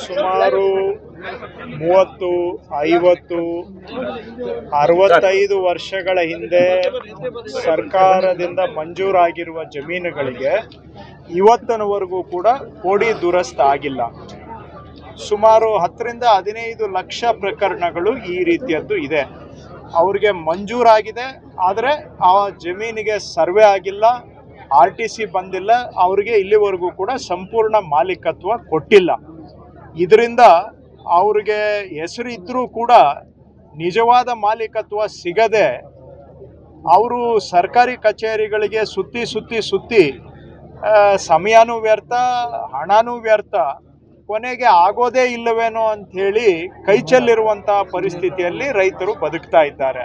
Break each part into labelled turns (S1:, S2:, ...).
S1: ಸುಮಾರು 30, 50, 65 ವರ್ಷಗಳ ಹಿಂದೆ ಸರ್ಕಾರದಿಂದ ಮಂಜೂರಾಗಿರುವ ಜಮೀನುಗಳಿಗೆ ಇವತ್ತಿನವರೆಗೂ ಕೂಡ ಕೋಡಿ ದುರಸ್ತಿ ಆಗಿಲ್ಲ. ಸುಮಾರು 10 ರಿಂದ 15 ಲಕ್ಷ ಪ್ರಕರಣಗಳು ಈ ರೀತಿಯದ್ದು ಇದೆ. ಅವ್ರಿಗೆ ಮಂಜೂರಾಗಿದೆ, ಆದರೆ ಆ ಜಮೀನಿಗೆ ಸರ್ವೆ ಆಗಿಲ್ಲ, RTC ಬಂದಿಲ್ಲ, ಅವ್ರಿಗೆ ಇಲ್ಲಿವರೆಗೂ ಕೂಡ ಸಂಪೂರ್ಣ ಮಾಲೀಕತ್ವ ಕೊಟ್ಟಿಲ್ಲ. ಇದರಿಂದ ಅವ್ರಿಗೆ ಹೆಸರು ಇದ್ದರೂ ಕೂಡ ನಿಜವಾದ ಮಾಲೀಕತ್ವ ಸಿಗದೆ ಅವರು ಸರ್ಕಾರಿ ಕಚೇರಿಗಳಿಗೆ ಸುತ್ತಿ ಸಮಯನೂ ವ್ಯರ್ಥ, ಹಣನೂ ವ್ಯರ್ಥ, ಕೊನೆಗೆ ಆಗೋದೇ ಇಲ್ಲವೇನೋ ಅಂಥೇಳಿ ಕೈಚಲ್ಲಿರುವಂಥ ಪರಿಸ್ಥಿತಿಯಲ್ಲಿ ರೈತರು ಬದುಕ್ತಾ ಇದ್ದಾರೆ.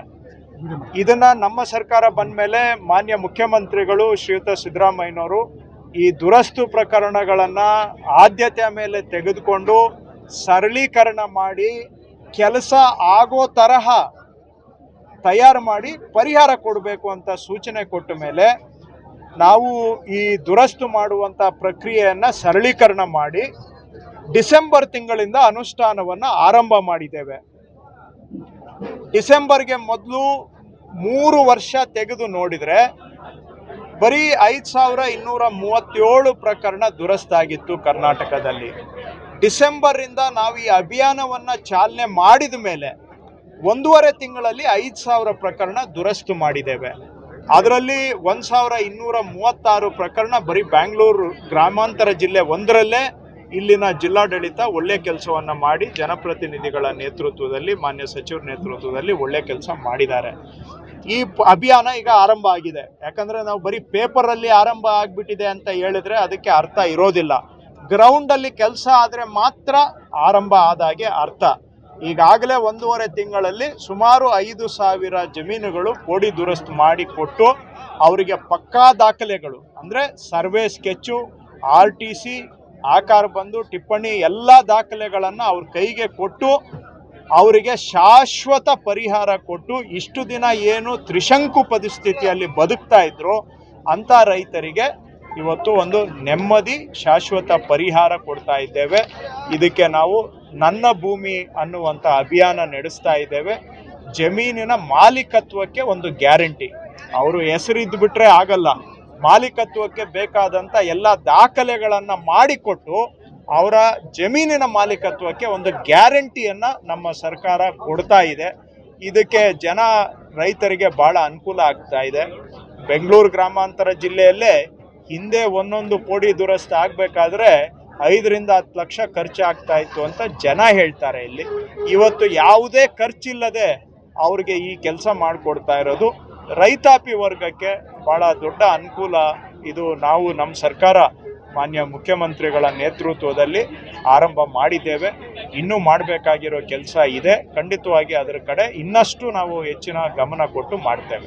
S1: ಇದನ್ನು ನಮ್ಮ ಸರ್ಕಾರ ಬಂದ ಮೇಲೆ ಮಾನ್ಯ ಮುಖ್ಯಮಂತ್ರಿಗಳು ಶ್ರೀಯುತ ಸಿದ್ದರಾಮಯ್ಯನವರು ಈ ದುರಸ್ತು ಪ್ರಕರಣಗಳನ್ನು ಆದ್ಯತೆಯ ಮೇಲೆ ತೆಗೆದುಕೊಂಡು ಸರಳೀಕರಣ ಮಾಡಿ ಕೆಲಸ ಆಗೋ ತರಹ ತಯಾರು ಮಾಡಿ ಪರಿಹಾರ ಕೊಡಬೇಕು ಅಂತ ಸೂಚನೆ ಕೊಟ್ಟ ಮೇಲೆ ನಾವು ಈ ದುರಸ್ತು ಮಾಡುವಂಥ ಪ್ರಕ್ರಿಯೆಯನ್ನು ಸರಳೀಕರಣ ಮಾಡಿ ಡಿಸೆಂಬರ್ ತಿಂಗಳಿಂದ ಅನುಷ್ಠಾನವನ್ನು ಆರಂಭ ಮಾಡಿದ್ದೇವೆ. ಡಿಸೆಂಬರ್ಗೆ ಮೊದಲು 3 ವರ್ಷ ತೆಗೆದು ನೋಡಿದರೆ ಬರೀ 5237 ಪ್ರಕರಣ ದುರಸ್ತಾಗಿತ್ತು ಕರ್ನಾಟಕದಲ್ಲಿ. ಡಿಸೆಂಬರಿಂದ ನಾವು ಈ ಅಭಿಯಾನವನ್ನು ಚಾಲನೆ ಮಾಡಿದ ಮೇಲೆ 1.5 ತಿಂಗಳಲ್ಲಿ 5000 ಪ್ರಕರಣ ದುರಸ್ತು ಮಾಡಿದ್ದೇವೆ. ಅದರಲ್ಲಿ 1236 ಪ್ರಕರಣ ಬರೀ ಬೆಂಗಳೂರು ಗ್ರಾಮಾಂತರ ಜಿಲ್ಲೆ ಒಂದರಲ್ಲೇ ಇಲ್ಲಿನ ಜಿಲ್ಲಾಡಳಿತ ಒಳ್ಳೆ ಕೆಲಸವನ್ನು ಮಾಡಿ ಜನಪ್ರತಿನಿಧಿಗಳ ನೇತೃತ್ವದಲ್ಲಿ, ಮಾನ್ಯ ಸಚಿವರ ನೇತೃತ್ವದಲ್ಲಿ ಒಳ್ಳೆ ಕೆಲಸ ಮಾಡಿದ್ದಾರೆ. ಈ ಅಭಿಯಾನ ಈಗ ಆರಂಭ ಆಗಿದೆ. ಯಾಕಂದರೆ ನಾವು ಬರೀ ಪೇಪರಲ್ಲಿ ಆರಂಭ ಆಗಿಬಿಟ್ಟಿದೆ ಅಂತ ಹೇಳಿದ್ರೆ ಅದಕ್ಕೆ ಅರ್ಥ ಇರೋದಿಲ್ಲ. ಗ್ರೌಂಡಲ್ಲಿ ಕೆಲಸ ಆದರೆ ಮಾತ್ರ ಆರಂಭ ಆದಾಗೆ ಅರ್ಥ. ಈಗಾಗಲೇ 1.5 ತಿಂಗಳಲ್ಲಿ ಸುಮಾರು 5,000 ಜಮೀನುಗಳು ಕೋಡಿ ದುರಸ್ತು ಮಾಡಿಕೊಟ್ಟು ಅವರಿಗೆ ಪಕ್ಕಾ ದಾಖಲೆಗಳು ಅಂದರೆ ಸರ್ವೆ ಸ್ಕೆಚ್ಚು, RTC, ಆಕಾರ ಬಂದು ಟಿಪ್ಪಣಿ ಎಲ್ಲ ದಾಖಲೆಗಳನ್ನು ಅವ್ರ ಕೈಗೆ ಕೊಟ್ಟು ಅವರಿಗೆ ಶಾಶ್ವತ ಪರಿಹಾರ ಕೊಟ್ಟು ಇಷ್ಟು ದಿನ ಏನು ತ್ರಿಶಂಕು ಪರಿಸ್ಥಿತಿಯಲ್ಲಿ ಬದುಕ್ತಾ ಇದ್ರು ಅಂಥ ರೈತರಿಗೆ ಇವತ್ತು ಒಂದು ನೆಮ್ಮದಿ ಶಾಶ್ವತ ಪರಿಹಾರ ಕೊಡ್ತಾ ಇದ್ದೇವೆ. ಇದಕ್ಕೆ ನಾವು ನನ್ನ ಭೂಮಿ ಅನ್ನುವಂಥ ಅಭಿಯಾನ ನಡೆಸ್ತಾ ಇದ್ದೇವೆ. ಜಮೀನಿನ ಮಾಲೀಕತ್ವಕ್ಕೆ ಒಂದು ಗ್ಯಾರಂಟಿ. ಅವರು ಹೆಸರಿದ್ದು ಬಿಟ್ಟರೆ ಆಗಲ್ಲ, ಮಾಲೀಕತ್ವಕ್ಕೆ ಬೇಕಾದಂಥ ಎಲ್ಲ ದಾಖಲೆಗಳನ್ನು ಮಾಡಿಕೊಟ್ಟು ಅವರ ಜಮೀನಿನ ಮಾಲೀಕತ್ವಕ್ಕೆ ಒಂದು ಗ್ಯಾರಂಟಿಯನ್ನು ನಮ್ಮ ಸರ್ಕಾರ ಕೊಡ್ತಾ ಇದೆ. ಇದಕ್ಕೆ ರೈತರಿಗೆ ಭಾಳ ಅನುಕೂಲ ಆಗ್ತಾ ಇದೆ. ಬೆಂಗಳೂರು ಗ್ರಾಮಾಂತರ ಜಿಲ್ಲೆಯಲ್ಲೇ ಹಿಂದೆ ಒಂದೊಂದು ಕೋಡಿ ದುರಸ್ತಿ ಆಗಬೇಕಾದ್ರೆ 5 ರಿಂದ 10 ಲಕ್ಷ ಖರ್ಚಾಗ್ತಾ ಇತ್ತು ಅಂತ ಜನ ಹೇಳ್ತಾರೆ. ಇಲ್ಲಿ ಇವತ್ತು ಯಾವುದೇ ಖರ್ಚಿಲ್ಲದೆ ಅವ್ರಿಗೆ ಈ ಕೆಲಸ ಮಾಡಿಕೊಡ್ತಾ ಇರೋದು ರೈತಾಪಿ ವರ್ಗಕ್ಕೆ ಭಾಳ ದೊಡ್ಡ ಅನುಕೂಲ. ಇದು ನಾವು ನಮ್ಮ ಸರ್ಕಾರ ಮಾನ್ಯ ಮುಖ್ಯಮಂತ್ರಿಗಳ ನೇತೃತ್ವದಲ್ಲಿ ಆರಂಭ ಮಾಡಿದ್ದೇವೆ. ಇನ್ನೂ ಮಾಡಬೇಕಾಗಿರೋ ಕೆಲಸ ಇದೆ. ಖಂಡಿತವಾಗಿ ಅದರ ಕಡೆ ಇನ್ನಷ್ಟು ನಾವು ಹೆಚ್ಚಿನ ಗಮನ ಕೊಟ್ಟು ಮಾಡ್ತೇವೆ.